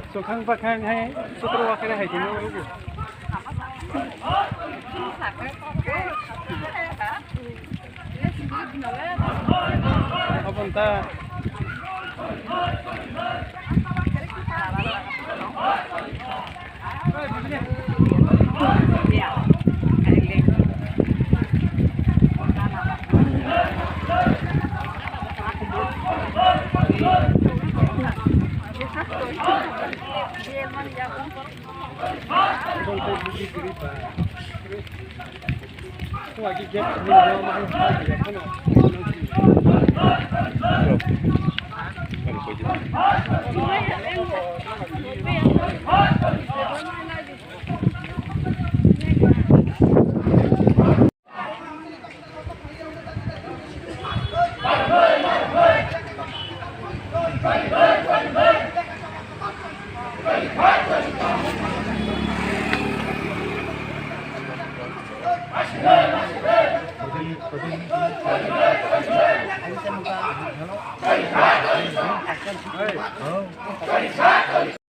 Sukang pakhang hay sutro wa kena hay kino lugu. Apun ta lagi get ni mau makan lagi apa nak?